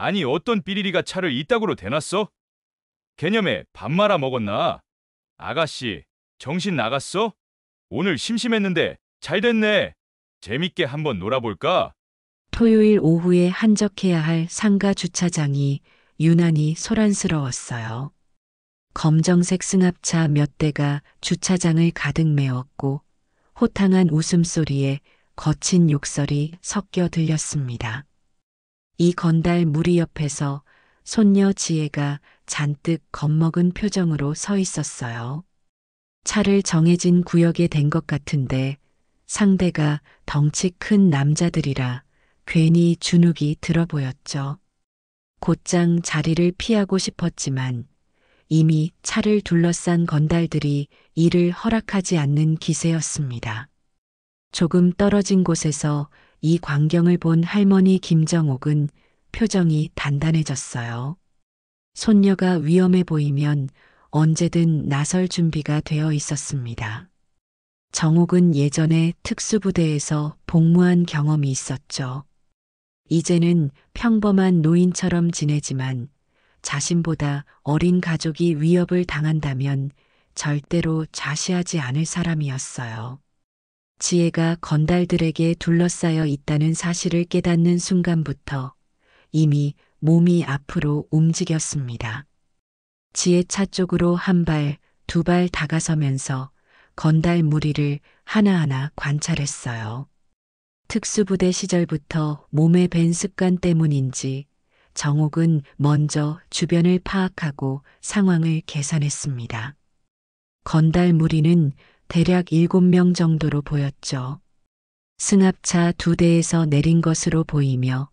아니 어떤 삐리리가 차를 이따구로 대놨어? 개념에 밥 말아 먹었나? 아가씨, 정신 나갔어? 오늘 심심했는데 잘 됐네. 재밌게 한번 놀아볼까? 토요일 오후에 한적해야 할 상가 주차장이 유난히 소란스러웠어요. 검정색 승합차 몇 대가 주차장을 가득 메웠고 호탕한 웃음소리에 거친 욕설이 섞여 들렸습니다. 이 건달 무리 옆에서 손녀 지혜가 잔뜩 겁먹은 표정으로 서 있었어요. 차를 정해진 구역에 댄 것 같은데 상대가 덩치 큰 남자들이라 괜히 주눅이 들어 보였죠. 곧장 자리를 피하고 싶었지만 이미 차를 둘러싼 건달들이 이를 허락하지 않는 기세였습니다. 조금 떨어진 곳에서 이 광경을 본 할머니 김정옥은 표정이 단단해졌어요. 손녀가 위험해 보이면 언제든 나설 준비가 되어 있었습니다. 정옥은 예전에 특수부대에서 복무한 경험이 있었죠. 이제는 평범한 노인처럼 지내지만 자신보다 어린 가족이 위협을 당한다면 절대로 좌시하지 않을 사람이었어요. 지혜가 건달들에게 둘러싸여 있다는 사실을 깨닫는 순간부터 이미 몸이 앞으로 움직였습니다. 지혜 차 쪽으로 한 발, 두 발 다가서면서 건달 무리를 하나하나 관찰했어요. 특수부대 시절부터 몸에 밴 습관 때문인지 정옥은 먼저 주변을 파악하고 상황을 계산했습니다. 건달 무리는 대략 7명 정도로 보였죠. 승합차 2대에서 내린 것으로 보이며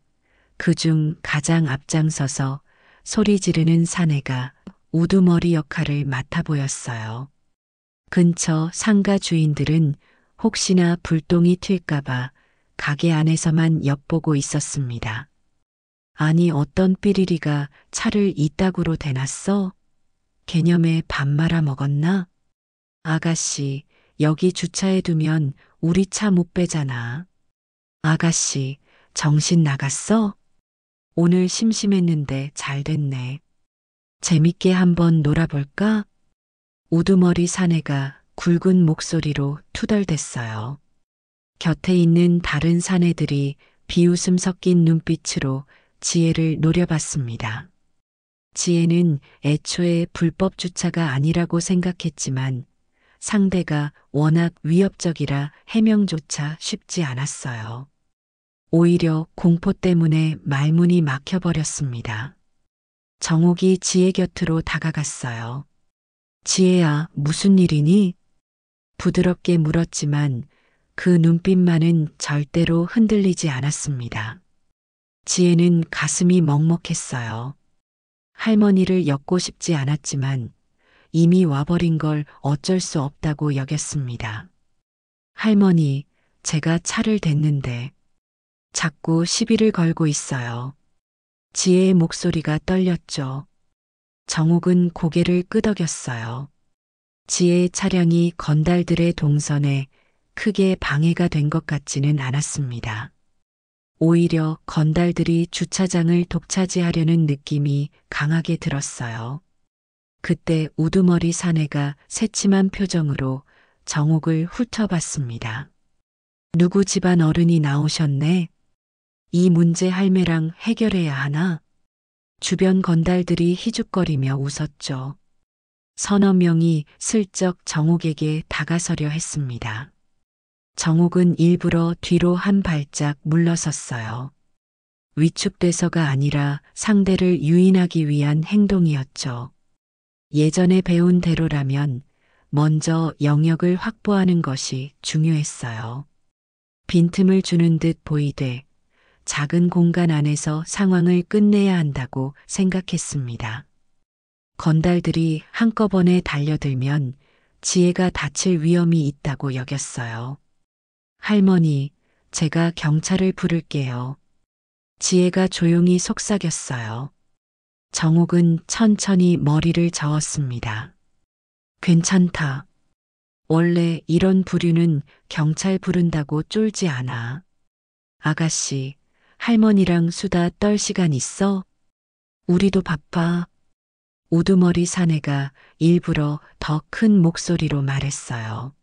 그중 가장 앞장서서 소리 지르는 사내가 우두머리 역할을 맡아 보였어요. 근처 상가 주인들은 혹시나 불똥이 튈까봐 가게 안에서만 엿보고 있었습니다. 아니 어떤 삐리리가 차를 이따구로 대놨어? 개념에 밥 말아 먹었나? 아가씨, 여기 주차해 두면 우리 차 못 빼잖아. 아가씨, 정신 나갔어? 오늘 심심했는데 잘 됐네. 재밌게 한번 놀아볼까? 우두머리 사내가 굵은 목소리로 투덜댔어요. 곁에 있는 다른 사내들이 비웃음 섞인 눈빛으로 지혜를 노려봤습니다. 지혜는 애초에 불법 주차가 아니라고 생각했지만 상대가 워낙 위협적이라 해명조차 쉽지 않았어요. 오히려 공포 때문에 말문이 막혀버렸습니다. 정옥이 지혜 곁으로 다가갔어요. 지혜야, 무슨 일이니? 부드럽게 물었지만 그 눈빛만은 절대로 흔들리지 않았습니다. 지혜는 가슴이 먹먹했어요. 할머니를 엮고 싶지 않았지만 이미 와버린 걸 어쩔 수 없다고 여겼습니다. 할머니, 제가 차를 댔는데 자꾸 시비를 걸고 있어요. 지혜의 목소리가 떨렸죠. 정옥은 고개를 끄덕였어요. 지혜의 차량이 건달들의 동선에 크게 방해가 된 것 같지는 않았습니다. 오히려 건달들이 주차장을 독차지하려는 느낌이 강하게 들었어요. 그때 우두머리 사내가 새침한 표정으로 정옥을 훑어봤습니다. 누구 집안 어른이 나오셨네? 이 문제 할매랑 해결해야 하나? 주변 건달들이 희죽거리며 웃었죠. 서너 명이 슬쩍 정옥에게 다가서려 했습니다. 정옥은 일부러 뒤로 한 발짝 물러섰어요. 위축돼서가 아니라 상대를 유인하기 위한 행동이었죠. 예전에 배운 대로라면 먼저 영역을 확보하는 것이 중요했어요. 빈틈을 주는 듯 보이되 작은 공간 안에서 상황을 끝내야 한다고 생각했습니다. 건달들이 한꺼번에 달려들면 지혜가 다칠 위험이 있다고 여겼어요. 할머니, 제가 경찰을 부를게요. 지혜가 조용히 속삭였어요. 정옥은 천천히 머리를 저었습니다. 괜찮다. 원래 이런 부류는 경찰 부른다고 쫄지 않아. 아가씨, 할머니랑 수다 떨 시간 있어? 우리도 바빠. 우두머리 사내가 일부러 더 큰 목소리로 말했어요.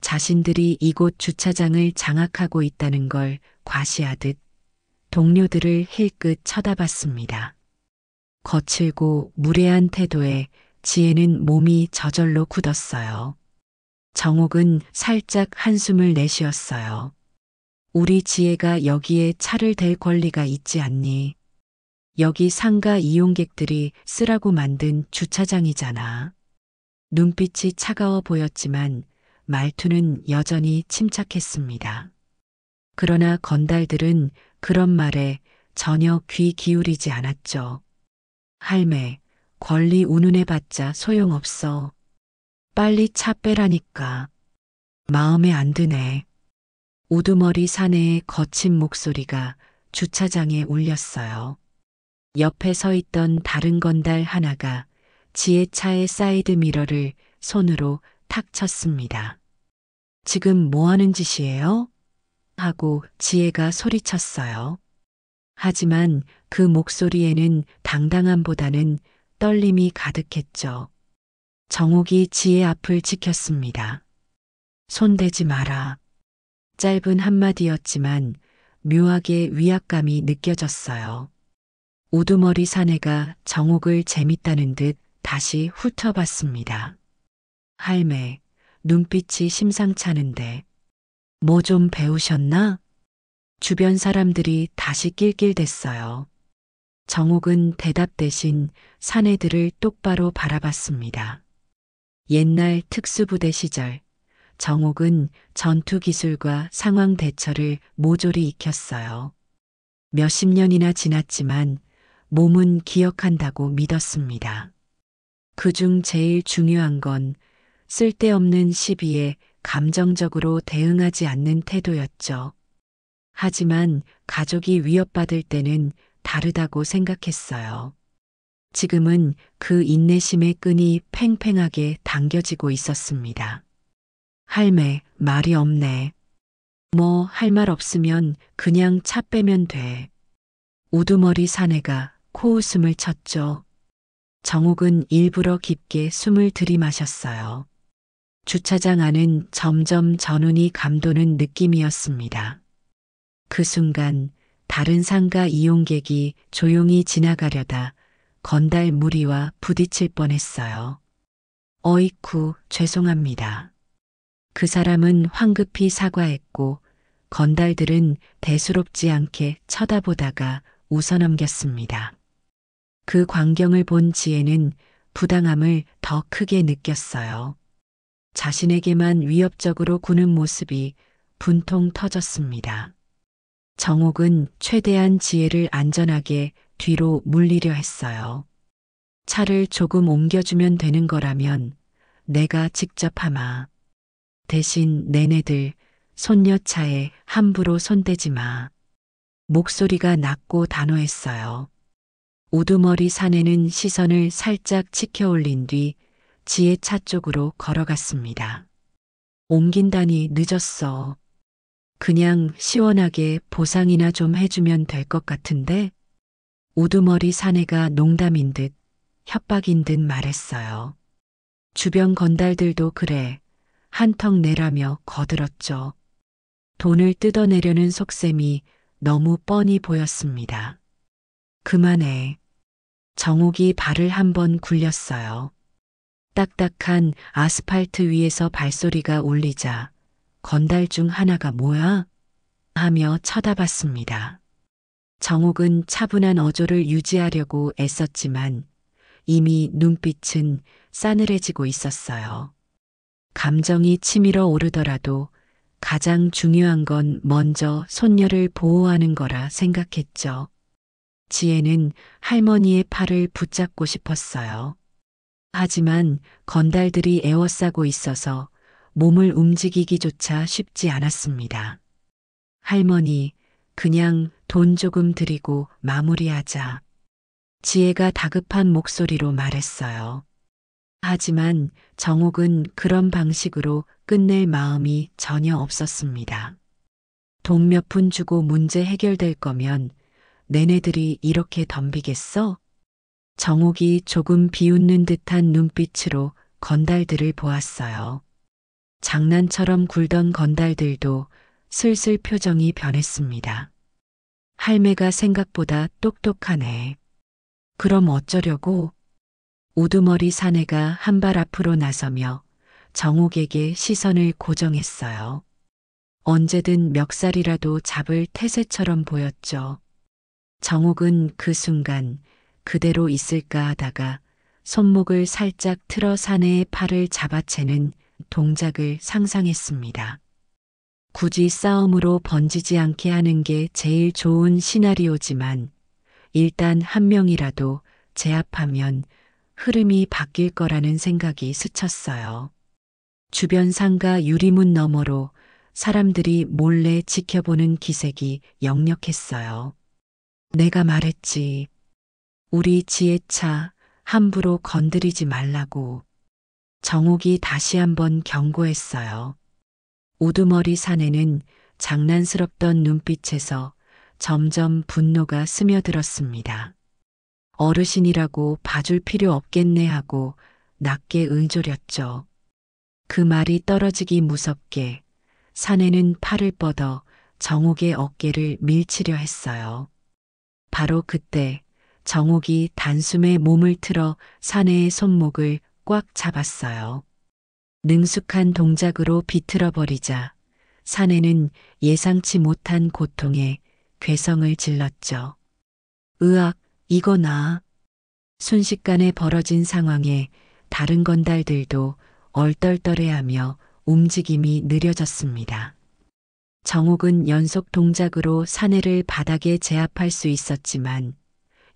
자신들이 이곳 주차장을 장악하고 있다는 걸 과시하듯 동료들을 힐끗 쳐다봤습니다. 거칠고 무례한 태도에 지혜는 몸이 저절로 굳었어요. 정옥은 살짝 한숨을 내쉬었어요. 우리 지혜가 여기에 차를 댈 권리가 있지 않니? 여기 상가 이용객들이 쓰라고 만든 주차장이잖아. 눈빛이 차가워 보였지만 말투는 여전히 침착했습니다. 그러나 건달들은 그런 말에 전혀 귀 기울이지 않았죠. 할매, 권리 운운해봤자 소용없어. 빨리 차 빼라니까. 마음에 안 드네. 우두머리 사내의 거친 목소리가 주차장에 울렸어요. 옆에 서 있던 다른 건달 하나가 지혜 차의 사이드 미러를 손으로 탁 쳤습니다. 지금 뭐 하는 짓이에요? 하고 지혜가 소리쳤어요. 하지만 그 목소리에는 당당함보다는 떨림이 가득했죠. 정옥이 지혜 앞을 지켰습니다. 손대지 마라. 짧은 한마디였지만 묘하게 위압감이 느껴졌어요. 우두머리 사내가 정옥을 재밌다는 듯 다시 훑어봤습니다. 할매, 눈빛이 심상찮은데 뭐 좀 배우셨나? 주변 사람들이 다시 낄낄댔어요. 정옥은 대답 대신 사내들을 똑바로 바라봤습니다. 옛날 특수부대 시절 정옥은 전투 기술과 상황 대처를 모조리 익혔어요. 몇십 년이나 지났지만 몸은 기억한다고 믿었습니다. 그중 제일 중요한 건 쓸데없는 시비에 감정적으로 대응하지 않는 태도였죠. 하지만 가족이 위협받을 때는 다르다고 생각했어요. 지금은 그 인내심의 끈이 팽팽하게 당겨지고 있었습니다. 할매, 말이 없네. 뭐 할 말 없으면 그냥 차 빼면 돼. 우두머리 사내가 코웃음을 쳤죠. 정옥은 일부러 깊게 숨을 들이마셨어요. 주차장 안은 점점 전운이 감도는 느낌이었습니다. 그 순간 다른 상가 이용객이 조용히 지나가려다 건달 무리와 부딪힐 뻔했어요. 어이쿠, 죄송합니다. 그 사람은 황급히 사과했고 건달들은 대수롭지 않게 쳐다보다가 웃어넘겼습니다. 그 광경을 본 지혜는 부당함을 더 크게 느꼈어요. 자신에게만 위협적으로 구는 모습이 분통 터졌습니다. 정옥은 최대한 지혜를 안전하게 뒤로 물리려 했어요. 차를 조금 옮겨주면 되는 거라면 내가 직접 하마. 대신 내네들 손녀 차에 함부로 손대지 마. 목소리가 낮고 단호했어요. 우두머리 사내는 시선을 살짝 치켜 올린 뒤 지혜 차 쪽으로 걸어갔습니다. 옮긴다니 늦었어. 그냥 시원하게 보상이나 좀 해주면 될 것 같은데? 우두머리 사내가 농담인 듯 협박인 듯 말했어요. 주변 건달들도 그래. 한턱 내라며 거들었죠. 돈을 뜯어내려는 속셈이 너무 뻔히 보였습니다. 그만해. 정옥이 발을 한번 굴렸어요. 딱딱한 아스팔트 위에서 발소리가 울리자 건달 중 하나가 뭐야? 하며 쳐다봤습니다. 정옥은 차분한 어조를 유지하려고 애썼지만 이미 눈빛은 싸늘해지고 있었어요. 감정이 치밀어 오르더라도 가장 중요한 건 먼저 손녀를 보호하는 거라 생각했죠. 지혜는 할머니의 팔을 붙잡고 싶었어요. 하지만 건달들이 에워싸고 있어서 몸을 움직이기조차 쉽지 않았습니다. 할머니, 그냥 돈 조금 드리고 마무리하자. 지혜가 다급한 목소리로 말했어요. 하지만 정옥은 그런 방식으로 끝낼 마음이 전혀 없었습니다. 돈 몇 푼 주고 문제 해결될 거면 내네들이 이렇게 덤비겠어? 정옥이 조금 비웃는 듯한 눈빛으로 건달들을 보았어요. 장난처럼 굴던 건달들도 슬슬 표정이 변했습니다. 할매가 생각보다 똑똑하네. 그럼 어쩌려고? 우두머리 사내가 한 발 앞으로 나서며 정옥에게 시선을 고정했어요. 언제든 멱살이라도 잡을 태세처럼 보였죠. 정옥은 그 순간 그대로 있을까 하다가 손목을 살짝 틀어 사내의 팔을 잡아채는 동작을 상상했습니다. 굳이 싸움으로 번지지 않게 하는 게 제일 좋은 시나리오지만 일단 한 명이라도 제압하면 흐름이 바뀔 거라는 생각이 스쳤어요. 주변 상가 유리문 너머로 사람들이 몰래 지켜보는 기색이 역력했어요. 내가 말했지. 우리 지혜차 함부로 건드리지 말라고. 정옥이 다시 한번 경고했어요. 우두머리 사내는 장난스럽던 눈빛에서 점점 분노가 스며들었습니다. 어르신이라고 봐줄 필요 없겠네 하고 낮게 응조렸죠. 그 말이 떨어지기 무섭게 사내는 팔을 뻗어 정옥의 어깨를 밀치려 했어요. 바로 그때 정옥이 단숨에 몸을 틀어 사내의 손목을 꽉 잡았어요. 능숙한 동작으로 비틀어 버리자 사내는 예상치 못한 고통에 괴성을 질렀죠. 으악, 이거나. 순식간에 벌어진 상황에 다른 건달들도 얼떨떨해하며 움직임이 느려졌습니다. 정옥은 연속 동작으로 사내를 바닥에 제압할 수 있었지만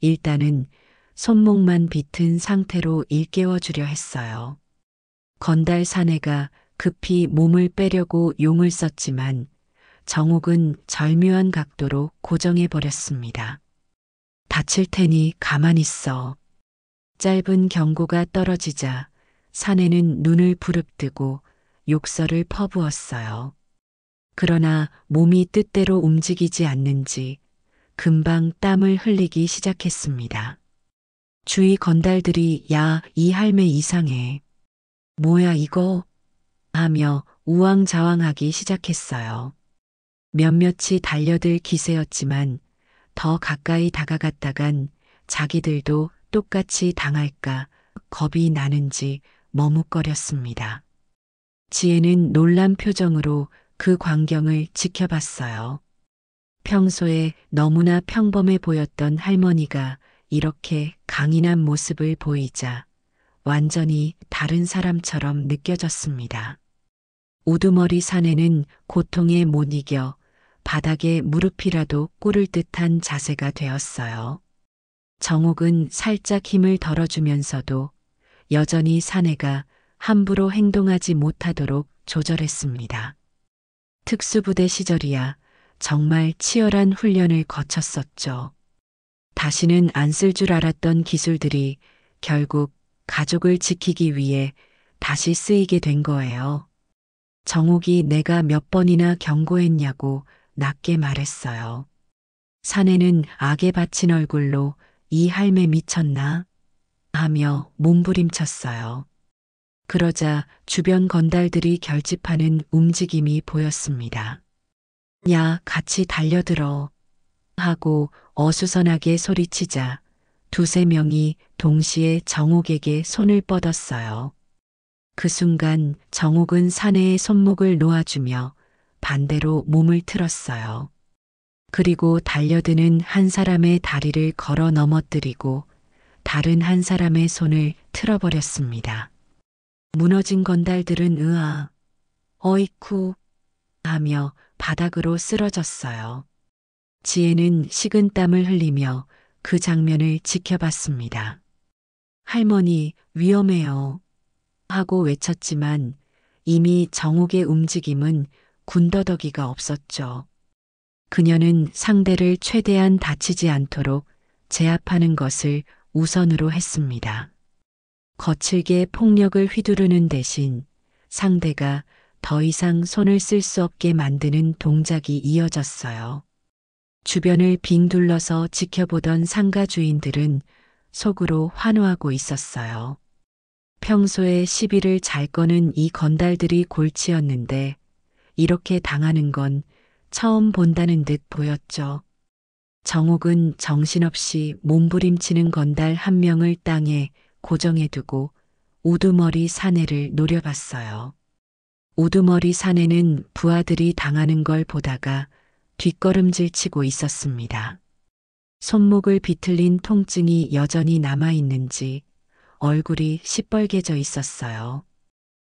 일단은 손목만 비튼 상태로 일깨워주려 했어요. 건달 사내가 급히 몸을 빼려고 용을 썼지만 정옥은 절묘한 각도로 고정해버렸습니다. 다칠 테니 가만히 있어. 짧은 경고가 떨어지자 사내는 눈을 부릅뜨고 욕설을 퍼부었어요. 그러나 몸이 뜻대로 움직이지 않는지 금방 땀을 흘리기 시작했습니다. 주위 건달들이 야, 이 할매 이상해. 뭐야 이거? 하며 우왕좌왕하기 시작했어요. 몇몇이 달려들 기세였지만 더 가까이 다가갔다간 자기들도 똑같이 당할까 겁이 나는지 머뭇거렸습니다. 지혜는 놀란 표정으로 그 광경을 지켜봤어요. 평소에 너무나 평범해 보였던 할머니가 이렇게 강인한 모습을 보이자 완전히 다른 사람처럼 느껴졌습니다. 우두머리 사내는 고통에 못 이겨 바닥에 무릎이라도 꿇을 듯한 자세가 되었어요. 정옥은 살짝 힘을 덜어주면서도 여전히 사내가 함부로 행동하지 못하도록 조절했습니다. 특수부대 시절이야 정말 치열한 훈련을 거쳤었죠. 다시는 안 쓸 줄 알았던 기술들이 결국 가족을 지키기 위해 다시 쓰이게 된 거예요. 정옥이 내가 몇 번이나 경고했냐고 낮게 말했어요. 사내는 악에 받친 얼굴로 이 할매 미쳤나? 하며 몸부림쳤어요. 그러자 주변 건달들이 결집하는 움직임이 보였습니다. 야, 같이 달려들어. 하고 어수선하게 소리치자 두세 명이 동시에 정옥에게 손을 뻗었어요. 그 순간 정옥은 사내의 손목을 놓아주며 반대로 몸을 틀었어요. 그리고 달려드는 한 사람의 다리를 걸어 넘어뜨리고 다른 한 사람의 손을 틀어버렸습니다. 무너진 건달들은 으아, 어이쿠 하며 바닥으로 쓰러졌어요. 지혜는 식은땀을 흘리며 그 장면을 지켜봤습니다. 할머니, 위험해요. 하고 외쳤지만 이미 정옥의 움직임은 군더더기가 없었죠. 그녀는 상대를 최대한 다치지 않도록 제압하는 것을 우선으로 했습니다. 거칠게 폭력을 휘두르는 대신 상대가 더 이상 손을 쓸 수 없게 만드는 동작이 이어졌어요. 주변을 빙 둘러서 지켜보던 상가 주인들은 속으로 환호하고 있었어요. 평소에 시비를 잘 거는 이 건달들이 골치였는데 이렇게 당하는 건 처음 본다는 듯 보였죠. 정옥은 정신없이 몸부림치는 건달 한 명을 땅에 고정해두고 우두머리 사내를 노려봤어요. 우두머리 사내는 부하들이 당하는 걸 보다가 뒷걸음질 치고 있었습니다. 손목을 비틀린 통증이 여전히 남아있는지 얼굴이 시뻘개져 있었어요.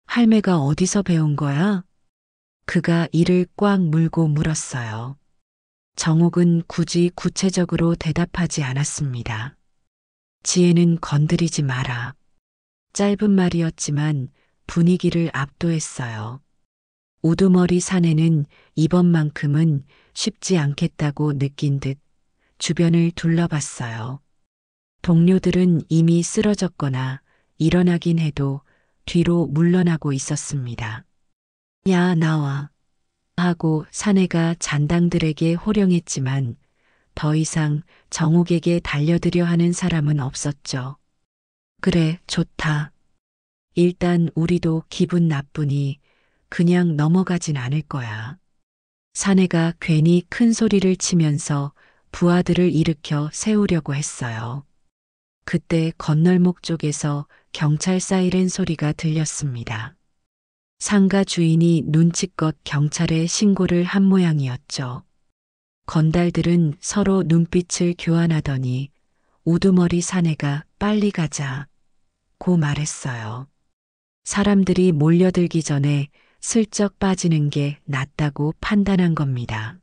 할매가 어디서 배운 거야? 그가 이를 꽉 물고 물었어요. 정옥은 굳이 구체적으로 대답하지 않았습니다. 지혜는 건드리지 마라. 짧은 말이었지만 분위기를 압도했어요. 우두머리 사내는 이번만큼은 쉽지 않겠다고 느낀 듯 주변을 둘러봤어요. 동료들은 이미 쓰러졌거나 일어나긴 해도 뒤로 물러나고 있었습니다. 야, 나와. 하고 사내가 잔당들에게 호령했지만 더 이상 정옥에게 달려들여 하는 사람은 없었죠. 그래, 좋다. 일단 우리도 기분 나쁘니 그냥 넘어가진 않을 거야. 사내가 괜히 큰 소리를 치면서 부하들을 일으켜 세우려고 했어요. 그때 건널목 쪽에서 경찰 사이렌 소리가 들렸습니다. 상가 주인이 눈치껏 경찰에 신고를 한 모양이었죠. 건달들은 서로 눈빛을 교환하더니 우두머리 사내가 빨리 가자 고 말했어요. 사람들이 몰려들기 전에 슬쩍 빠지는 게 낫다고 판단한 겁니다.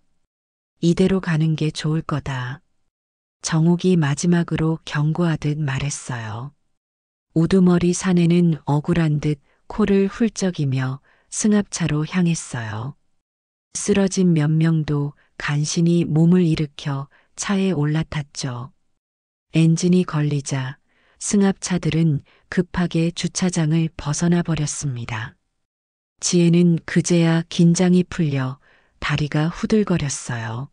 이대로 가는 게 좋을 거다. 정옥이 마지막으로 경고하듯 말했어요. 우두머리 사내는 억울한 듯 코를 훌쩍이며 승합차로 향했어요. 쓰러진 몇 명도 간신히 몸을 일으켜 차에 올라탔죠. 엔진이 걸리자 승합차들은 급하게 주차장을 벗어나 버렸습니다. 지혜는 그제야 긴장이 풀려 다리가 후들거렸어요.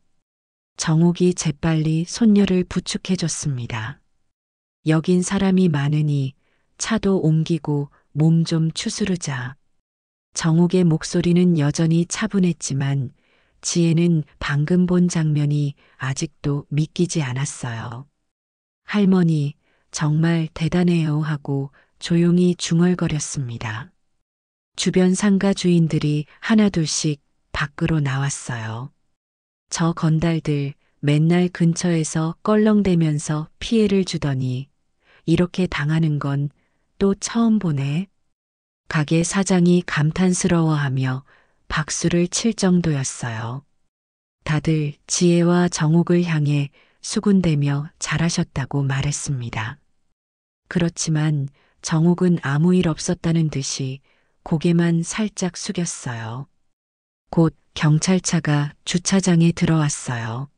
정옥이 재빨리 손녀를 부축해줬습니다. 여긴 사람이 많으니 차도 옮기고 몸 좀 추스르자. 정옥의 목소리는 여전히 차분했지만 지혜는 방금 본 장면이 아직도 믿기지 않았어요. 할머니, 정말 대단해요 하고 조용히 중얼거렸습니다. 주변 상가 주인들이 하나둘씩 밖으로 나왔어요. 저 건달들 맨날 근처에서 껄렁대면서 피해를 주더니 이렇게 당하는 건 또 처음 보네. 가게 사장이 감탄스러워하며 박수를 칠 정도였어요. 다들 지혜와 정옥을 향해 수군대며 잘하셨다고 말했습니다. 그렇지만 정옥은 아무 일 없었다는 듯이 고개만 살짝 숙였어요. 곧 경찰차가 주차장에 들어왔어요.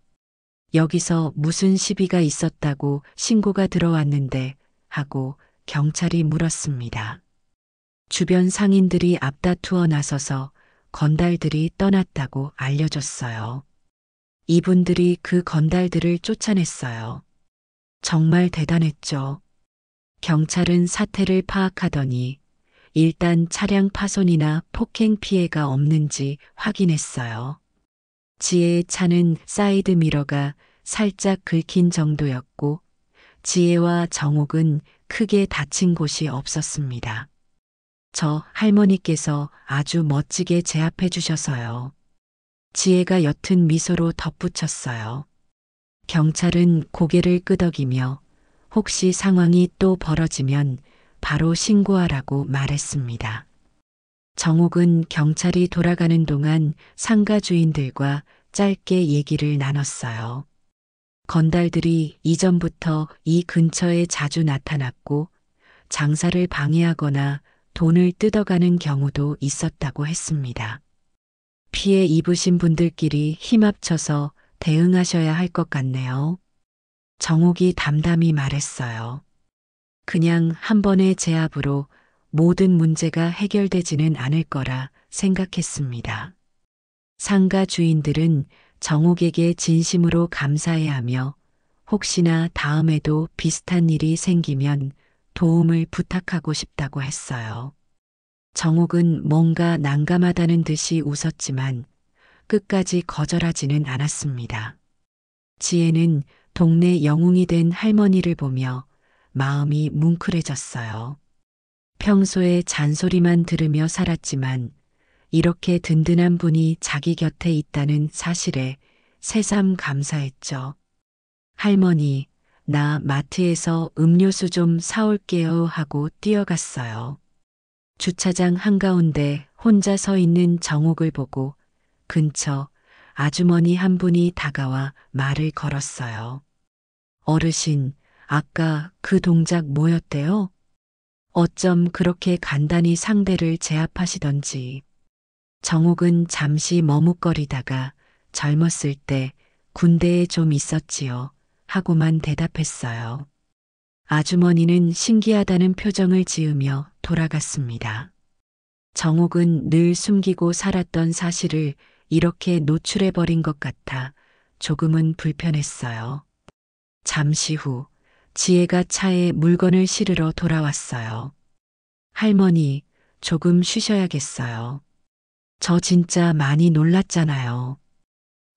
여기서 무슨 시비가 있었다고 신고가 들어왔는데 하고 경찰이 물었습니다. 주변 상인들이 앞다투어 나서서 건달들이 떠났다고 알려줬어요. 이분들이 그 건달들을 쫓아냈어요. 정말 대단했죠. 경찰은 사태를 파악하더니 일단 차량 파손이나 폭행 피해가 없는지 확인했어요. 지혜의 차는 사이드 미러가 살짝 긁힌 정도였고 지혜와 정옥은 크게 다친 곳이 없었습니다. 저 할머니께서 아주 멋지게 제압해 주셔서요. 지혜가 옅은 미소로 덧붙였어요. 경찰은 고개를 끄덕이며 혹시 상황이 또 벌어지면 바로 신고하라고 말했습니다. 정옥은 경찰이 돌아가는 동안 상가 주인들과 짧게 얘기를 나눴어요. 건달들이 이전부터 이 근처에 자주 나타났고 장사를 방해하거나 돈을 뜯어가는 경우도 있었다고 했습니다. 피해 입으신 분들끼리 힘합쳐서 대응하셔야 할 것 같네요. 정옥이 담담히 말했어요. 그냥 한 번의 제압으로 모든 문제가 해결되지는 않을 거라 생각했습니다. 상가 주인들은 정옥에게 진심으로 감사해하며 혹시나 다음에도 비슷한 일이 생기면 도움을 부탁하고 싶다고 했어요. 정옥은 뭔가 난감하다는 듯이 웃었지만 끝까지 거절하지는 않았습니다. 지혜는 동네 영웅이 된 할머니를 보며 마음이 뭉클해졌어요. 평소에 잔소리만 들으며 살았지만 이렇게 든든한 분이 자기 곁에 있다는 사실에 새삼 감사했죠. 할머니, 나 마트에서 음료수 좀 사올게요 하고 뛰어갔어요. 주차장 한가운데 혼자 서 있는 정옥을 보고 근처 아주머니 한 분이 다가와 말을 걸었어요. 어르신, 아까 그 동작 뭐였대요? 어쩜 그렇게 간단히 상대를 제압하시던지. 정옥은 잠시 머뭇거리다가 젊었을 때 군대에 좀 있었지요. 하고만 대답했어요. 아주머니는 신기하다는 표정을 지으며 돌아갔습니다. 정옥은 늘 숨기고 살았던 사실을 이렇게 노출해버린 것 같아 조금은 불편했어요. 잠시 후 지혜가 차에 물건을 실으러 돌아왔어요. 할머니, 조금 쉬셔야겠어요. 저 진짜 많이 놀랐잖아요.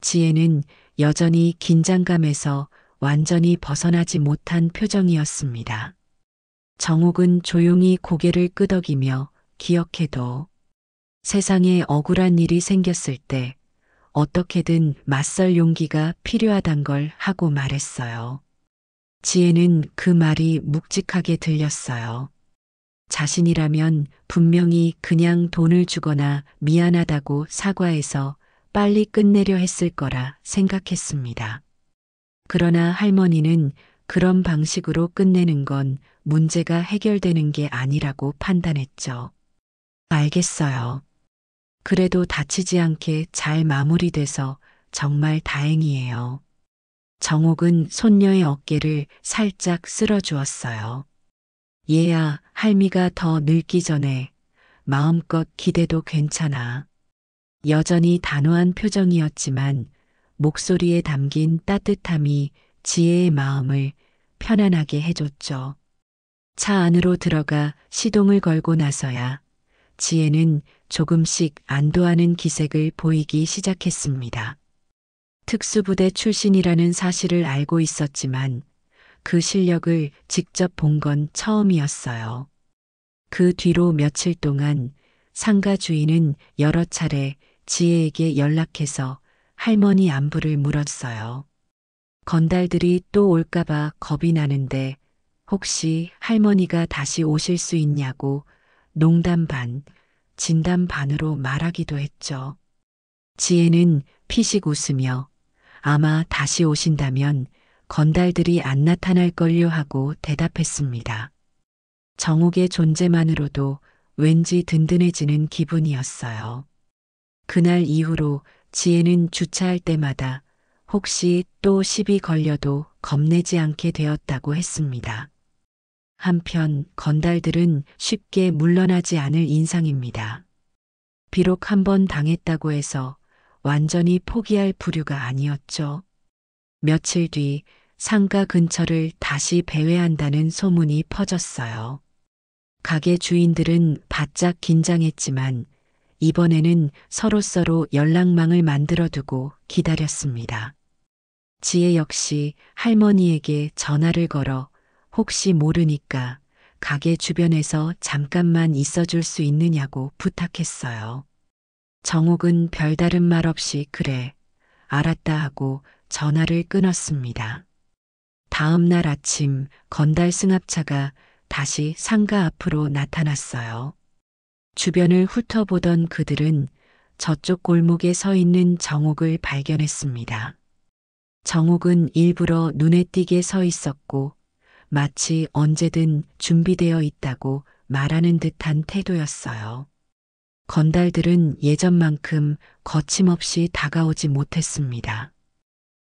지혜는 여전히 긴장감에서 완전히 벗어나지 못한 표정이었습니다. 정옥은 조용히 고개를 끄덕이며 기억해도 세상에 억울한 일이 생겼을 때 어떻게든 맞설 용기가 필요하단 걸 하고 말했어요. 지혜는 그 말이 묵직하게 들렸어요. 자신이라면 분명히 그냥 돈을 주거나 미안하다고 사과해서 빨리 끝내려 했을 거라 생각했습니다. 그러나 할머니는 그런 방식으로 끝내는 건 문제가 해결되는 게 아니라고 판단했죠. 알겠어요. 그래도 다치지 않게 잘 마무리돼서 정말 다행이에요. 정옥은 손녀의 어깨를 살짝 쓸어주었어요. 얘야, 할미가 더 늙기 전에 마음껏 기대도 괜찮아. 여전히 단호한 표정이었지만 목소리에 담긴 따뜻함이 지혜의 마음을 편안하게 해줬죠. 차 안으로 들어가 시동을 걸고 나서야 지혜는 조금씩 안도하는 기색을 보이기 시작했습니다. 특수부대 출신이라는 사실을 알고 있었지만 그 실력을 직접 본 건 처음이었어요. 그 뒤로 며칠 동안 상가 주인은 여러 차례 지혜에게 연락해서 할머니 안부를 물었어요. 건달들이 또 올까봐 겁이 나는데 혹시 할머니가 다시 오실 수 있냐고 농담 반, 진담 반으로 말하기도 했죠. 지혜는 피식 웃으며 아마 다시 오신다면 건달들이 안 나타날걸요 하고 대답했습니다. 정옥의 존재만으로도 왠지 든든해지는 기분이었어요. 그날 이후로 지혜는 주차할 때마다 혹시 또 시비 걸려도 겁내지 않게 되었다고 했습니다. 한편 건달들은 쉽게 물러나지 않을 인상입니다. 비록 한 번 당했다고 해서 완전히 포기할 부류가 아니었죠. 며칠 뒤 상가 근처를 다시 배회한다는 소문이 퍼졌어요. 가게 주인들은 바짝 긴장했지만 이번에는 서로서로 연락망을 만들어두고 기다렸습니다. 지혜 역시 할머니에게 전화를 걸어 혹시 모르니까 가게 주변에서 잠깐만 있어줄 수 있느냐고 부탁했어요. 정옥은 별다른 말 없이 그래, 알았다 하고 전화를 끊었습니다. 다음 날 아침 건달 승합차가 다시 상가 앞으로 나타났어요. 주변을 훑어보던 그들은 저쪽 골목에 서 있는 정옥을 발견했습니다. 정옥은 일부러 눈에 띄게 서 있었고 마치 언제든 준비되어 있다고 말하는 듯한 태도였어요. 건달들은 예전만큼 거침없이 다가오지 못했습니다.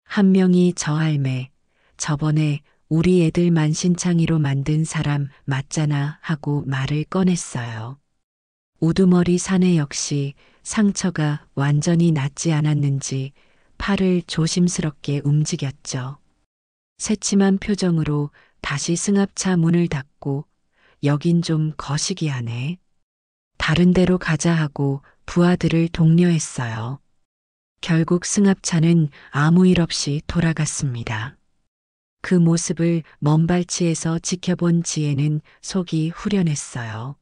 한 명이 저 할매, 저번에 우리 애들 만신창이로 만든 사람 맞잖아 하고 말을 꺼냈어요. 우두머리 사내 역시 상처가 완전히 낫지 않았는지 팔을 조심스럽게 움직였죠. 새침한 표정으로 다시 승합차 문을 닫고 여긴 좀 거시기하네. 다른 데로 가자 하고 부하들을 독려했어요. 결국 승합차는 아무 일 없이 돌아갔습니다. 그 모습을 먼 발치에서 지켜본 지혜는 속이 후련했어요.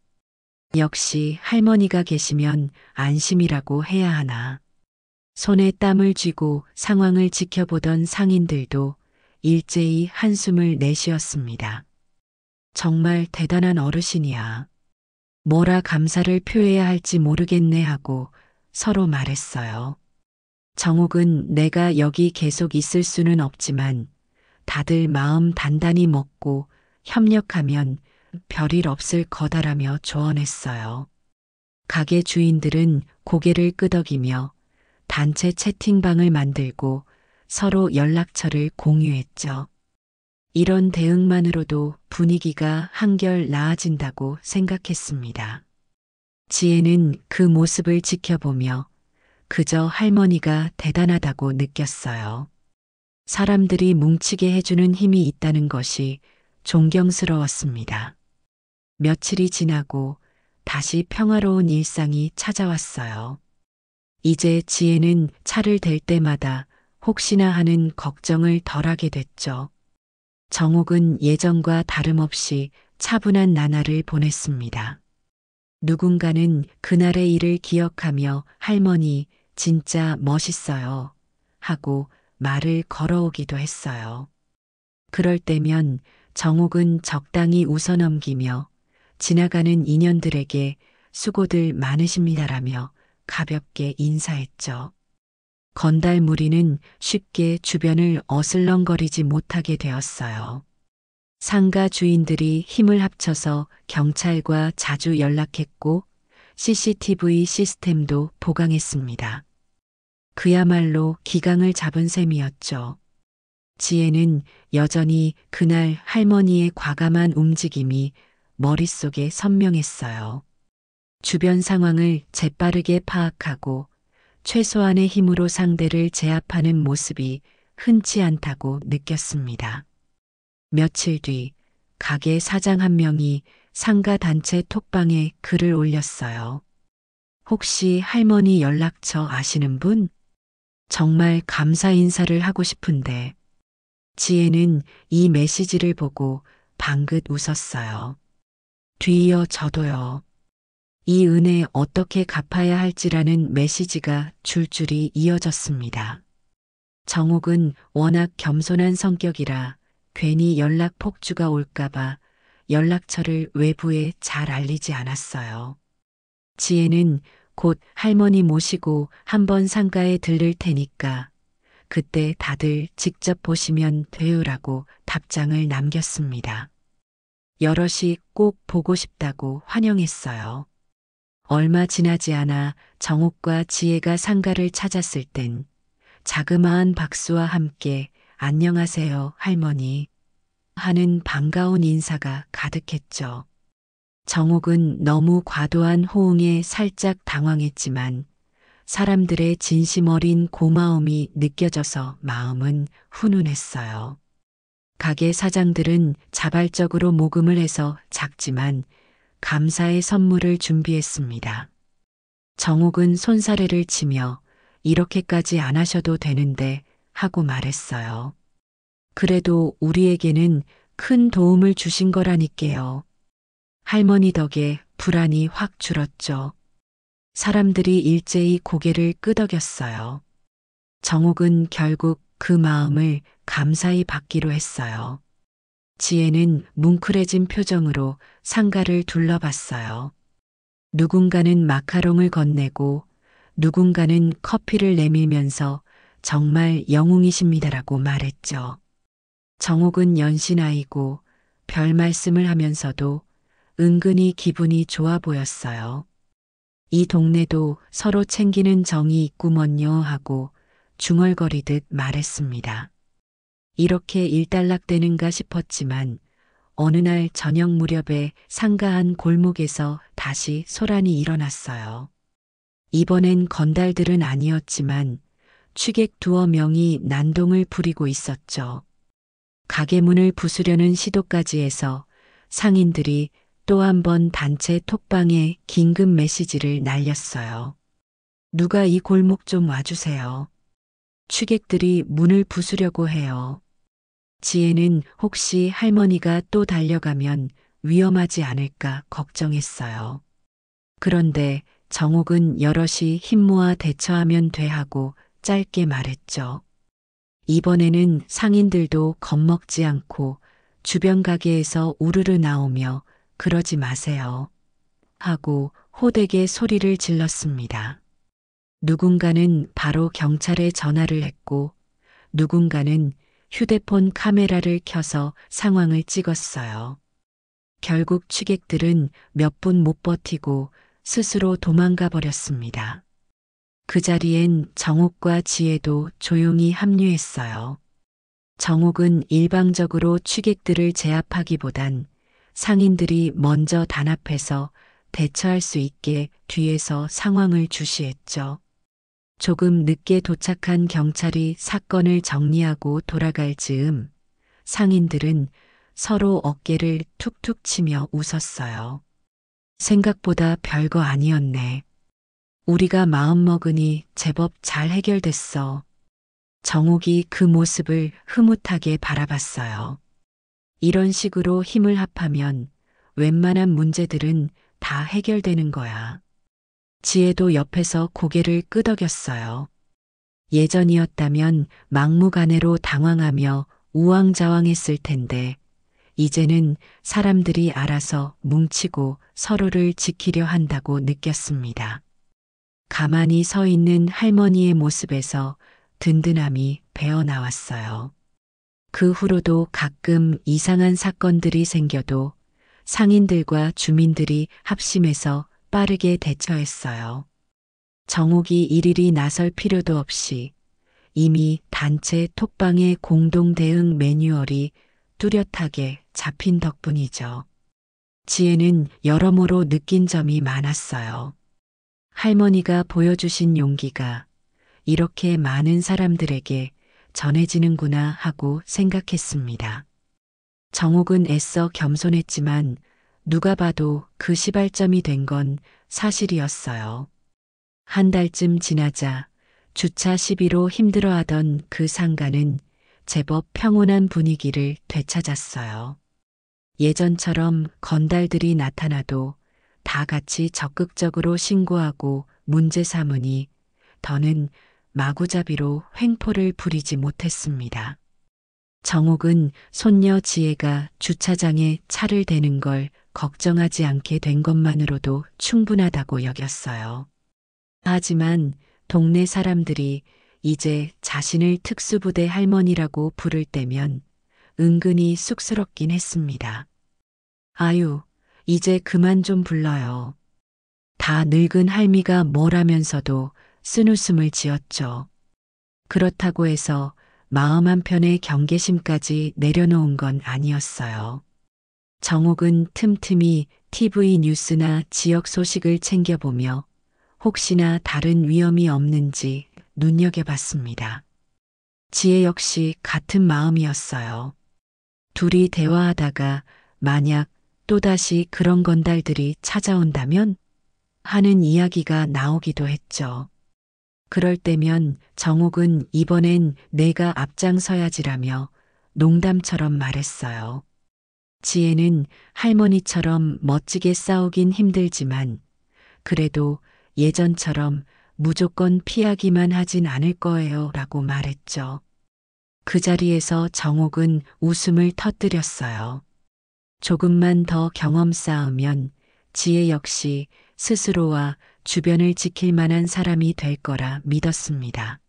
역시 할머니가 계시면 안심이라고 해야 하나. 손에 땀을 쥐고 상황을 지켜보던 상인들도 일제히 한숨을 내쉬었습니다. 정말 대단한 어르신이야. 뭐라 감사를 표해야 할지 모르겠네 하고 서로 말했어요. 정옥은 내가 여기 계속 있을 수는 없지만 다들 마음 단단히 먹고 협력하면 별일 없을 거다라며 조언했어요. 가게 주인들은 고개를 끄덕이며 단체 채팅방을 만들고 서로 연락처를 공유했죠. 이런 대응만으로도 분위기가 한결 나아진다고 생각했습니다. 지혜는 그 모습을 지켜보며 그저 할머니가 대단하다고 느꼈어요. 사람들이 뭉치게 해주는 힘이 있다는 것이 존경스러웠습니다. 며칠이 지나고 다시 평화로운 일상이 찾아왔어요. 이제 지혜는 차를 댈 때마다 혹시나 하는 걱정을 덜하게 됐죠. 정옥은 예전과 다름없이 차분한 나날을 보냈습니다. 누군가는 그날의 일을 기억하며 할머니 진짜 멋있어요 하고 말을 걸어오기도 했어요. 그럴 때면 정옥은 적당히 웃어넘기며 지나가는 인연들에게 수고들 많으십니다라며 가볍게 인사했죠. 건달무리는 쉽게 주변을 어슬렁거리지 못하게 되었어요. 상가 주인들이 힘을 합쳐서 경찰과 자주 연락했고 CCTV 시스템도 보강했습니다. 그야말로 기강을 잡은 셈이었죠. 지혜는 여전히 그날 할머니의 과감한 움직임이 머릿속에 선명했어요. 주변 상황을 재빠르게 파악하고 최소한의 힘으로 상대를 제압하는 모습이 흔치 않다고 느꼈습니다. 며칠 뒤 가게 사장 한 명이 상가 단체 톡방에 글을 올렸어요. 혹시 할머니 연락처 아시는 분? 정말 감사 인사를 하고 싶은데. 지혜는 이 메시지를 보고 방긋 웃었어요. 뒤이어 저도요. 이 은혜 어떻게 갚아야 할지라는 메시지가 줄줄이 이어졌습니다. 정옥은 워낙 겸손한 성격이라 괜히 연락 폭주가 올까봐 연락처를 외부에 잘 알리지 않았어요. 지혜는 곧 할머니 모시고 한번 상가에 들를 테니까 그때 다들 직접 보시면 돼요라고 답장을 남겼습니다. 여럿이 꼭 보고 싶다고 환영했어요. 얼마 지나지 않아 정옥과 지혜가 상가를 찾았을 땐 자그마한 박수와 함께 안녕하세요 할머니 하는 반가운 인사가 가득했죠. 정옥은 너무 과도한 호응에 살짝 당황했지만 사람들의 진심 어린 고마움이 느껴져서 마음은 훈훈했어요. 가게 사장들은 자발적으로 모금을 해서 작지만 감사의 선물을 준비했습니다. 정옥은 손사래를 치며 이렇게까지 안 하셔도 되는데 하고 말했어요. 그래도 우리에게는 큰 도움을 주신 거라니까요. 할머니 덕에 불안이 확 줄었죠. 사람들이 일제히 고개를 끄덕였어요. 정옥은 결국 그 마음을 감사히 받기로 했어요. 지혜는 뭉클해진 표정으로 상가를 둘러봤어요. 누군가는 마카롱을 건네고 누군가는 커피를 내밀면서 정말 영웅이십니다라고 말했죠. 정옥은 연신아이고 별 말씀을 하면서도 은근히 기분이 좋아 보였어요. 이 동네도 서로 챙기는 정이 있구먼요 하고 중얼거리듯 말했습니다. 이렇게 일단락되는가 싶었지만 어느 날 저녁 무렵에 상가 한 골목에서 다시 소란이 일어났어요. 이번엔 건달들은 아니었지만 취객 두어 명이 난동을 부리고 있었죠. 가게 문을 부수려는 시도까지 해서 상인들이 또 한 번 단체 톡방에 긴급 메시지를 날렸어요. 누가 이 골목 좀 와주세요. 취객들이 문을 부수려고 해요. 지혜는 혹시 할머니가 또 달려가면 위험하지 않을까 걱정했어요. 그런데 정옥은 여럿이 힘 모아 대처하면 돼 하고 짧게 말했죠. 이번에는 상인들도 겁먹지 않고 주변 가게에서 우르르 나오며 그러지 마세요. 하고 호되게 소리를 질렀습니다. 누군가는 바로 경찰에 전화를 했고 누군가는 휴대폰 카메라를 켜서 상황을 찍었어요. 결국 취객들은 몇 분 못 버티고 스스로 도망가 버렸습니다. 그 자리엔 정옥과 지혜도 조용히 합류했어요. 정옥은 일방적으로 취객들을 제압하기보단 상인들이 먼저 단합해서 대처할 수 있게 뒤에서 상황을 주시했죠. 조금 늦게 도착한 경찰이 사건을 정리하고 돌아갈 즈음 상인들은 서로 어깨를 툭툭 치며 웃었어요. 생각보다 별거 아니었네. 우리가 마음먹으니 제법 잘 해결됐어. 정옥이 그 모습을 흐뭇하게 바라봤어요. 이런 식으로 힘을 합하면 웬만한 문제들은 다 해결되는 거야. 지혜도 옆에서 고개를 끄덕였어요. 예전이었다면 막무가내로 당황하며 우왕좌왕했을 텐데 이제는 사람들이 알아서 뭉치고 서로를 지키려 한다고 느꼈습니다. 가만히 서 있는 할머니의 모습에서 든든함이 배어 나왔어요. 그 후로도 가끔 이상한 사건들이 생겨도 상인들과 주민들이 합심해서 빠르게 대처했어요. 정옥이 일일이 나설 필요도 없이 이미 단체 톡방의 공동 대응 매뉴얼이 뚜렷하게 잡힌 덕분이죠. 지혜는 여러모로 느낀 점이 많았어요. 할머니가 보여주신 용기가 이렇게 많은 사람들에게 전해지는구나 하고 생각했습니다. 정옥은 애써 겸손했지만 누가 봐도 그 시발점이 된 건 사실이었어요. 한 달쯤 지나자 주차 시비로 힘들어하던 그 상가는 제법 평온한 분위기를 되찾았어요. 예전처럼 건달들이 나타나도 다 같이 적극적으로 신고하고 문제 삼으니 더는 마구잡이로 횡포를 부리지 못했습니다. 정옥은 손녀 지혜가 주차장에 차를 대는 걸 걱정하지 않게 된 것만으로도 충분하다고 여겼어요. 하지만 동네 사람들이 이제 자신을 특수부대 할머니라고 부를 때면 은근히 쑥스럽긴 했습니다. 아유, 이제 그만 좀 불러요. 다 늙은 할미가 뭐라면서도 쓴웃음을 지었죠. 그렇다고 해서 마음 한편의 경계심까지 내려놓은 건 아니었어요. 정옥은 틈틈이 TV 뉴스나 지역 소식을 챙겨보며 혹시나 다른 위험이 없는지 눈여겨봤습니다. 지혜 역시 같은 마음이었어요. 둘이 대화하다가 만약 또다시 그런 건달들이 찾아온다면 하는 이야기가 나오기도 했죠. 그럴 때면 정옥은 이번엔 내가 앞장서야지라며 농담처럼 말했어요. 지혜는 할머니처럼 멋지게 싸우긴 힘들지만 그래도 예전처럼 무조건 피하기만 하진 않을 거예요 라고 말했죠. 그 자리에서 정옥은 웃음을 터뜨렸어요. 조금만 더 경험 쌓으면 지혜 역시 스스로와 주변을 지킬 만한 사람이 될 거라 믿었습니다.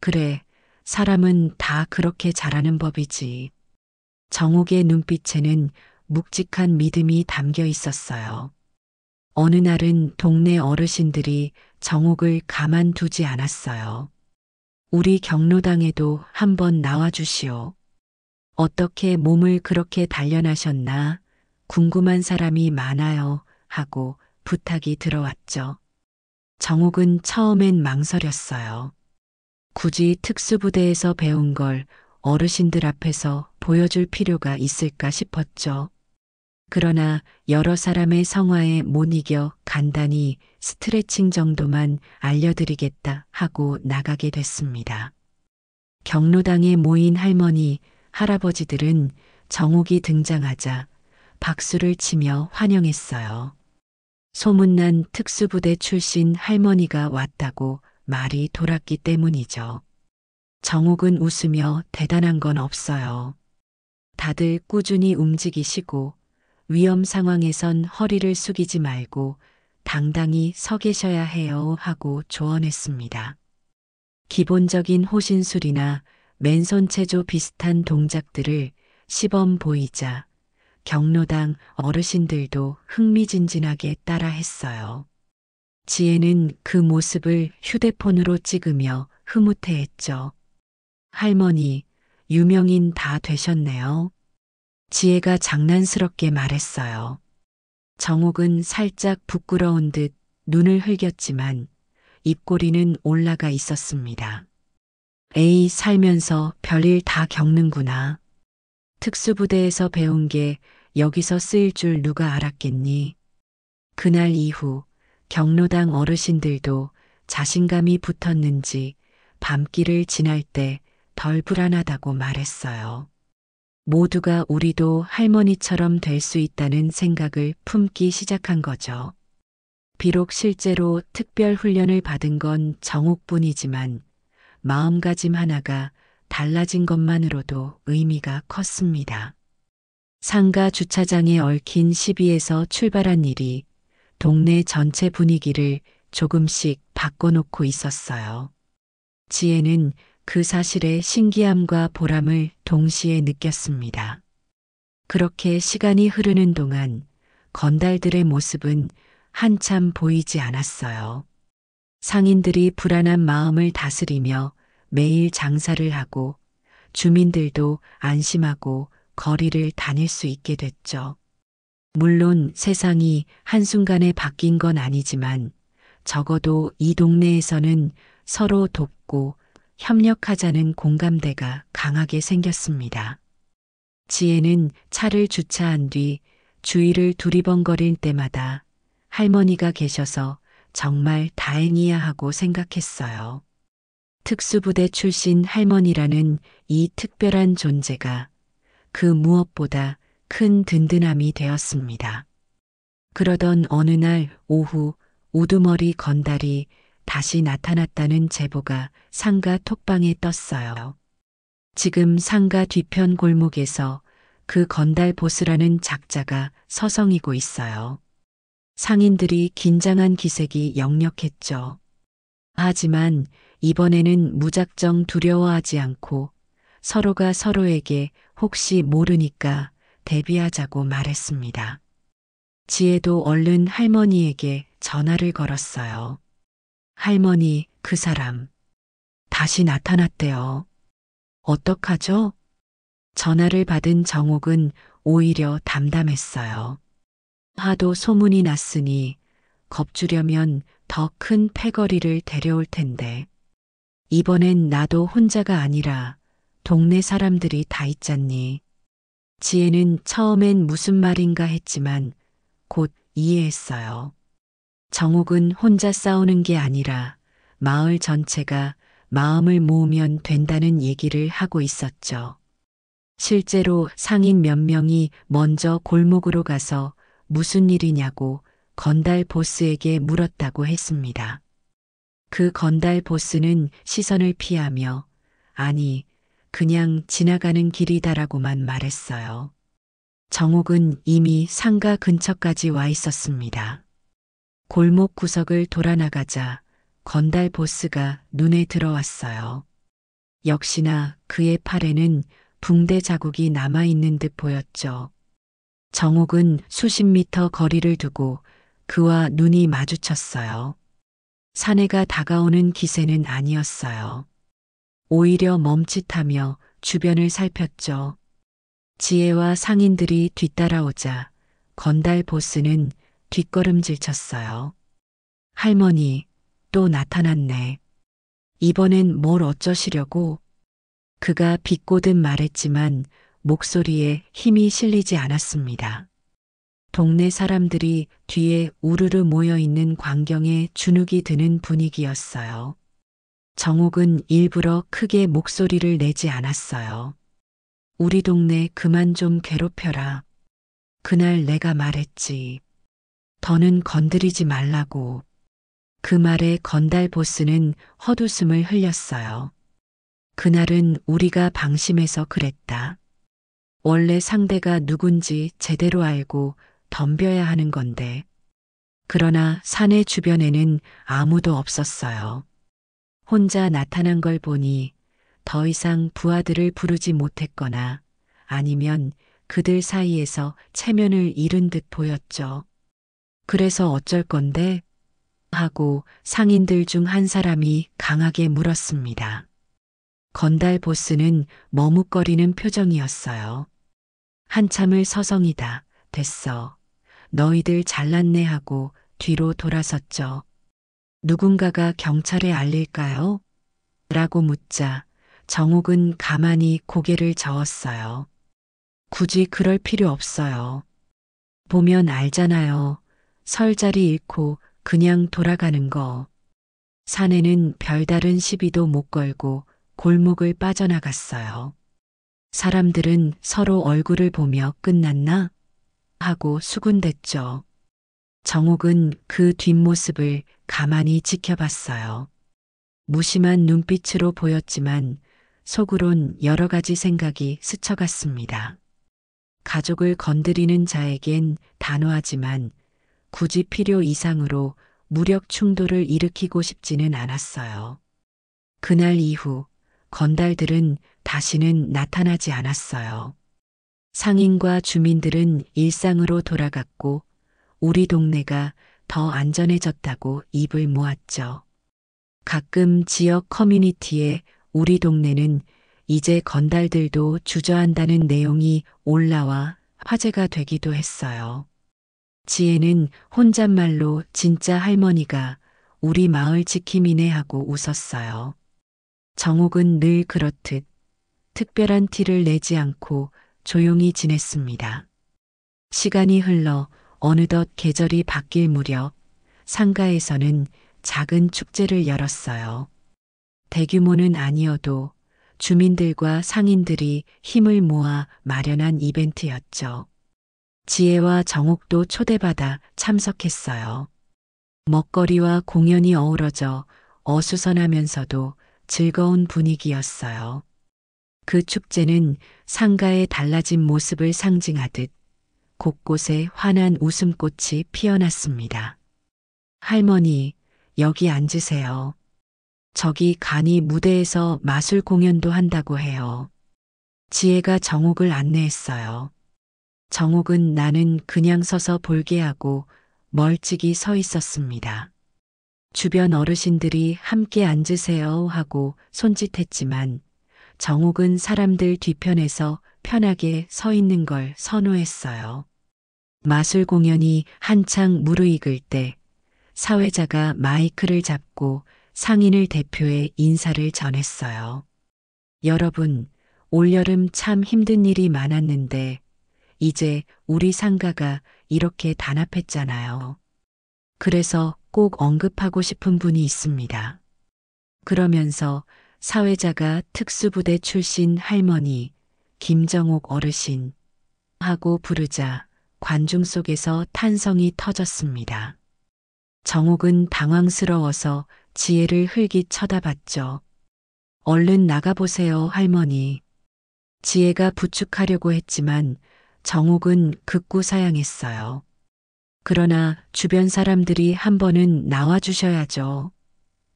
그래, 사람은 다 그렇게 자라는 법이지. 정옥의 눈빛에는 묵직한 믿음이 담겨 있었어요. 어느 날은 동네 어르신들이 정옥을 가만두지 않았어요. 우리 경로당에도 한번 나와주시오. 어떻게 몸을 그렇게 단련하셨나 궁금한 사람이 많아요 하고 부탁이 들어왔죠. 정옥은 처음엔 망설였어요. 굳이 특수부대에서 배운 걸 어르신들 앞에서 보여줄 필요가 있을까 싶었죠. 그러나 여러 사람의 성화에 못 이겨 간단히 스트레칭 정도만 알려드리겠다 하고 나가게 됐습니다. 경로당에 모인 할머니, 할아버지들은 정옥이 등장하자 박수를 치며 환영했어요. 소문난 특수부대 출신 할머니가 왔다고 말이 돌았기 때문이죠. 정옥은 웃으며 대단한 건 없어요. 다들 꾸준히 움직이시고 위험 상황에선 허리를 숙이지 말고 당당히 서 계셔야 해요 하고 조언했습니다. 기본적인 호신술이나 맨손 체조 비슷한 동작들을 시범 보이자 경로당 어르신들도 흥미진진하게 따라 했어요. 지혜는 그 모습을 휴대폰으로 찍으며 흐뭇해했죠. 할머니, 유명인 다 되셨네요. 지혜가 장난스럽게 말했어요. 정옥은 살짝 부끄러운 듯 눈을 흘겼지만 입꼬리는 올라가 있었습니다. 에이, 살면서 별일 다 겪는구나. 특수부대에서 배운 게 여기서 쓰일 줄 누가 알았겠니? 그날 이후 경로당 어르신들도 자신감이 붙었는지 밤길을 지날 때 덜 불안하다고 말했어요. 모두가 우리도 할머니처럼 될 수 있다는 생각을 품기 시작한 거죠. 비록 실제로 특별 훈련을 받은 건 정옥뿐이지만 마음가짐 하나가 달라진 것만으로도 의미가 컸습니다. 상가 주차장에 얽힌 시비에서 출발한 일이 동네 전체 분위기를 조금씩 바꿔놓고 있었어요. 지혜는 그 사실의 신기함과 보람을 동시에 느꼈습니다. 그렇게 시간이 흐르는 동안 건달들의 모습은 한참 보이지 않았어요. 상인들이 불안한 마음을 다스리며 매일 장사를 하고 주민들도 안심하고 거리를 다닐 수 있게 됐죠. 물론 세상이 한순간에 바뀐 건 아니지만 적어도 이 동네에서는 서로 돕고 협력하자는 공감대가 강하게 생겼습니다. 지혜는 차를 주차한 뒤 주위를 두리번거릴 때마다 할머니가 계셔서 정말 다행이야 하고 생각했어요. 특수부대 출신 할머니라는 이 특별한 존재가 그 무엇보다 큰 든든함이 되었습니다. 그러던 어느 날 오후 우두머리 건달이 다시 나타났다는 제보가 상가 톡방에 떴어요. 지금 상가 뒤편 골목에서 그 건달 보스라는 작자가 서성이고 있어요. 상인들이 긴장한 기색이 역력했죠. 하지만 이번에는 무작정 두려워하지 않고 서로가 서로에게 혹시 모르니까 대비하자고 말했습니다. 지혜도 얼른 할머니에게 전화를 걸었어요. 할머니, 그 사람 다시 나타났대요. 어떡하죠? 전화를 받은 정옥은 오히려 담담했어요. 하도 소문이 났으니 겁주려면 더 큰 패거리를 데려올 텐데. 이번엔 나도 혼자가 아니라 동네 사람들이 다 있잖니. 지혜는 처음엔 무슨 말인가 했지만 곧 이해했어요. 정옥은 혼자 싸우는 게 아니라 마을 전체가 마음을 모으면 된다는 얘기를 하고 있었죠. 실제로 상인 몇 명이 먼저 골목으로 가서 무슨 일이냐고 건달 보스에게 물었다고 했습니다. 그 건달 보스는 시선을 피하며 아니, 그냥 지나가는 길이다라고만 말했어요. 정옥은 이미 상가 근처까지 와 있었습니다. 골목 구석을 돌아 나가자 건달 보스가 눈에 들어왔어요. 역시나 그의 팔에는 붕대 자국이 남아있는 듯 보였죠. 정옥은 수십 미터 거리를 두고 그와 눈이 마주쳤어요. 사내가 다가오는 기세는 아니었어요. 오히려 멈칫하며 주변을 살폈죠. 지혜와 상인들이 뒤따라오자 건달 보스는 뒷걸음질 쳤어요. 할머니, 또 나타났네. 이번엔 뭘 어쩌시려고? 그가 비꼬듯 말했지만 목소리에 힘이 실리지 않았습니다. 동네 사람들이 뒤에 우르르 모여 있는 광경에 주눅이 드는 분위기였어요. 정옥은 일부러 크게 목소리를 내지 않았어요. 우리 동네 그만 좀 괴롭혀라. 그날 내가 말했지. 더는 건드리지 말라고. 그 말에 건달 보스는 헛웃음을 흘렸어요. 그날은 우리가 방심해서 그랬다. 원래 상대가 누군지 제대로 알고 덤벼야 하는 건데. 그러나 사내 주변에는 아무도 없었어요. 혼자 나타난 걸 보니 더 이상 부하들을 부르지 못했거나 아니면 그들 사이에서 체면을 잃은 듯 보였죠. 그래서 어쩔 건데? 하고 상인들 중 한 사람이 강하게 물었습니다. 건달 보스는 머뭇거리는 표정이었어요. 한참을 서성이다. 됐어. 너희들 잘났네 하고 뒤로 돌아섰죠. 누군가가 경찰에 알릴까요? 라고 묻자 정옥은 가만히 고개를 저었어요. 굳이 그럴 필요 없어요. 보면 알잖아요. 설 자리 잃고 그냥 돌아가는 거. 사내는 별다른 시비도 못 걸고 골목을 빠져나갔어요. 사람들은 서로 얼굴을 보며 끝났나? 하고 수군댔죠. 정옥은 그 뒷모습을 가만히 지켜봤어요. 무심한 눈빛으로 보였지만 속으론 여러 가지 생각이 스쳐갔습니다. 가족을 건드리는 자에겐 단호하지만 굳이 필요 이상으로 무력 충돌을 일으키고 싶지는 않았어요. 그날 이후 건달들은 다시는 나타나지 않았어요. 상인과 주민들은 일상으로 돌아갔고 우리 동네가 더 안전해졌다고 입을 모았죠. 가끔 지역 커뮤니티에 우리 동네는 이제 건달들도 주저한다는 내용이 올라와 화제가 되기도 했어요. 지혜는 혼잣말로 진짜 할머니가 우리 마을 지킴이네 하고 웃었어요. 정옥은 늘 그렇듯 특별한 티를 내지 않고 조용히 지냈습니다. 시간이 흘러 어느덧 계절이 바뀔 무렵 상가에서는 작은 축제를 열었어요. 대규모는 아니어도 주민들과 상인들이 힘을 모아 마련한 이벤트였죠. 지혜와 정옥도 초대받아 참석했어요. 먹거리와 공연이 어우러져 어수선하면서도 즐거운 분위기였어요. 그 축제는 상가의 달라진 모습을 상징하듯 곳곳에 환한 웃음꽃이 피어났습니다. 할머니, 여기 앉으세요. 저기 간이 무대에서 마술 공연도 한다고 해요. 지혜가 정옥을 안내했어요. 정옥은 나는 그냥 서서 볼게 하고 멀찍이 서 있었습니다. 주변 어르신들이 함께 앉으세요 하고 손짓했지만 정옥은 사람들 뒤편에서 편하게 서 있는 걸 선호했어요. 마술 공연이 한창 무르익을 때 사회자가 마이크를 잡고 상인을 대표해 인사를 전했어요. 여러분, 올여름 참 힘든 일이 많았는데 이제 우리 상가가 이렇게 단합했잖아요. 그래서 꼭 언급하고 싶은 분이 있습니다. 그러면서 사회자가 특수부대 출신 할머니 김정옥 어르신 하고 부르자 관중 속에서 탄성이 터졌습니다. 정옥은 당황스러워서 지혜를 흘깃 쳐다봤죠. 얼른 나가보세요, 할머니. 지혜가 부축하려고 했지만 정옥은 극구 사양했어요. 그러나 주변 사람들이 한 번은 나와주셔야죠.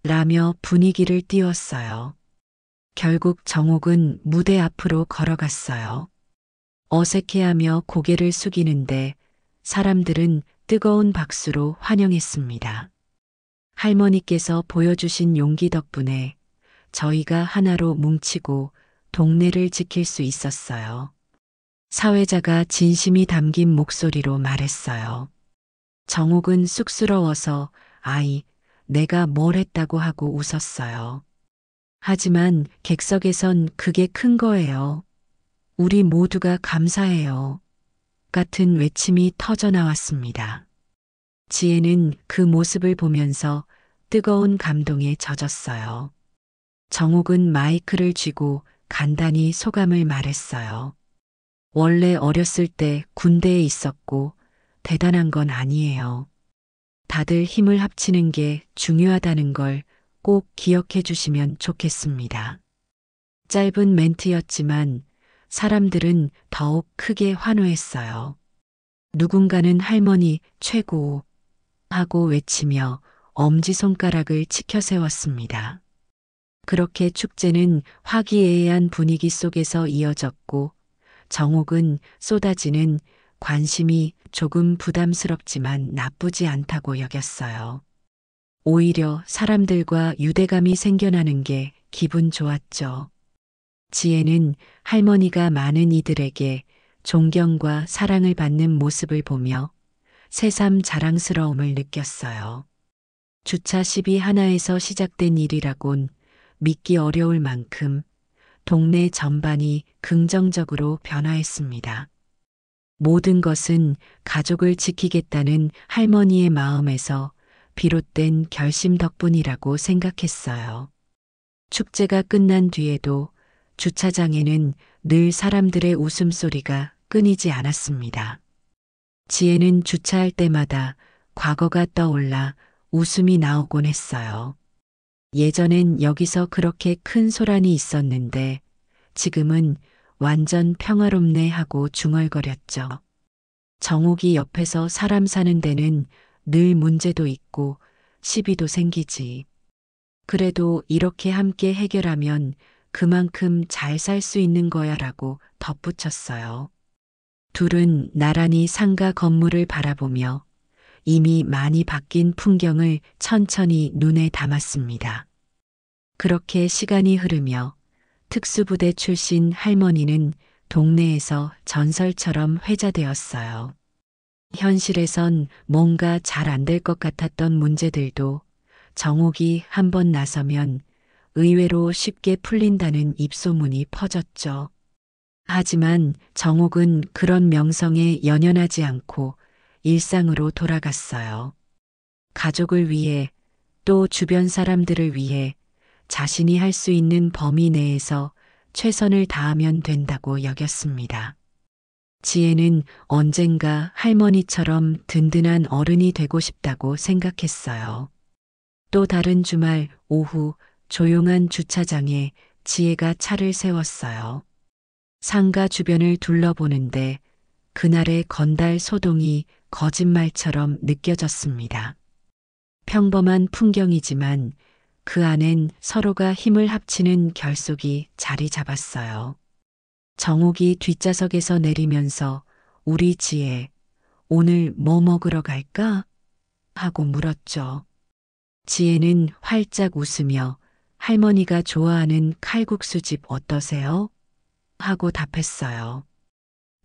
라며 분위기를 띄웠어요. 결국 정옥은 무대 앞으로 걸어갔어요. 어색해하며 고개를 숙이는데 사람들은 뜨거운 박수로 환영했습니다. 할머니께서 보여주신 용기 덕분에 저희가 하나로 뭉치고 동네를 지킬 수 있었어요. 사회자가 진심이 담긴 목소리로 말했어요. 정옥은 쑥스러워서 아이, 내가 뭘 했다고 하고 웃었어요. 하지만 객석에선 그게 큰 거예요. 우리 모두가 감사해요. 같은 외침이 터져 나왔습니다. 지혜는 그 모습을 보면서 뜨거운 감동에 젖었어요. 정옥은 마이크를 쥐고 간단히 소감을 말했어요. 원래 어렸을 때 군대에 있었고 대단한 건 아니에요. 다들 힘을 합치는 게 중요하다는 걸 꼭 기억해 주시면 좋겠습니다. 짧은 멘트였지만 사람들은 더욱 크게 환호했어요. 누군가는 할머니 최고 하고 외치며 엄지손가락을 치켜 세웠습니다. 그렇게 축제는 화기애애한 분위기 속에서 이어졌고 정옥은 쏟아지는 관심이 조금 부담스럽지만 나쁘지 않다고 여겼어요. 오히려 사람들과 유대감이 생겨나는 게 기분 좋았죠. 지혜는 할머니가 많은 이들에게 존경과 사랑을 받는 모습을 보며 새삼 자랑스러움을 느꼈어요. 주차 시비 하나에서 시작된 일이라곤 믿기 어려울 만큼 동네 전반이 긍정적으로 변화했습니다. 모든 것은 가족을 지키겠다는 할머니의 마음에서 비롯된 결심 덕분이라고 생각했어요. 축제가 끝난 뒤에도 주차장에는 늘 사람들의 웃음소리가 끊이지 않았습니다. 지혜는 주차할 때마다 과거가 떠올라 웃음이 나오곤 했어요. 예전엔 여기서 그렇게 큰 소란이 있었는데 지금은 완전 평화롭네 하고 중얼거렸죠. 정옥이 옆에서 사람 사는 데는 늘 문제도 있고 시비도 생기지. 그래도 이렇게 함께 해결하면 그만큼 잘 살 수 있는 거야 라고 덧붙였어요. 둘은 나란히 상가 건물을 바라보며 이미 많이 바뀐 풍경을 천천히 눈에 담았습니다. 그렇게 시간이 흐르며 특수부대 출신 할머니는 동네에서 전설처럼 회자되었어요. 현실에선 뭔가 잘 안 될 것 같았던 문제들도 정옥이 한번 나서면 의외로 쉽게 풀린다는 입소문이 퍼졌죠. 하지만 정옥은 그런 명성에 연연하지 않고 일상으로 돌아갔어요. 가족을 위해 또 주변 사람들을 위해 자신이 할 수 있는 범위 내에서 최선을 다하면 된다고 여겼습니다. 지혜는 언젠가 할머니처럼 든든한 어른이 되고 싶다고 생각했어요. 또 다른 주말 오후 조용한 주차장에 지혜가 차를 세웠어요. 상가 주변을 둘러보는데 그날의 건달 소동이 거짓말처럼 느껴졌습니다. 평범한 풍경이지만 그 안엔 서로가 힘을 합치는 결속이 자리 잡았어요. 정옥이 뒷좌석에서 내리면서 우리 지혜, 오늘 뭐 먹으러 갈까? 하고 물었죠. 지혜는 활짝 웃으며 할머니가 좋아하는 칼국수집 어떠세요? 하고 답했어요.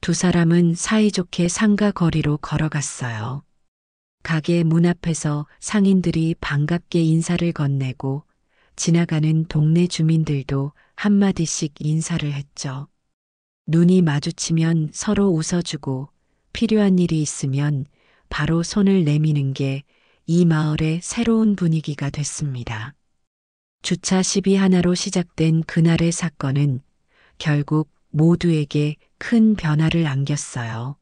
두 사람은 사이좋게 상가 거리로 걸어갔어요. 가게 문 앞에서 상인들이 반갑게 인사를 건네고 지나가는 동네 주민들도 한마디씩 인사를 했죠. 눈이 마주치면 서로 웃어주고 필요한 일이 있으면 바로 손을 내미는 게 이 마을의 새로운 분위기가 됐습니다. 주차 시비 하나로 시작된 그날의 사건은 결국 모두에게 큰 변화를 안겼어요.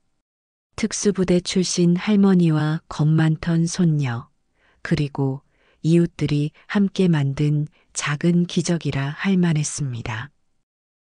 특수부대 출신 할머니와 겁 많던 손녀, 그리고 이웃들이 함께 만든 작은 기적이라 할 만했습니다.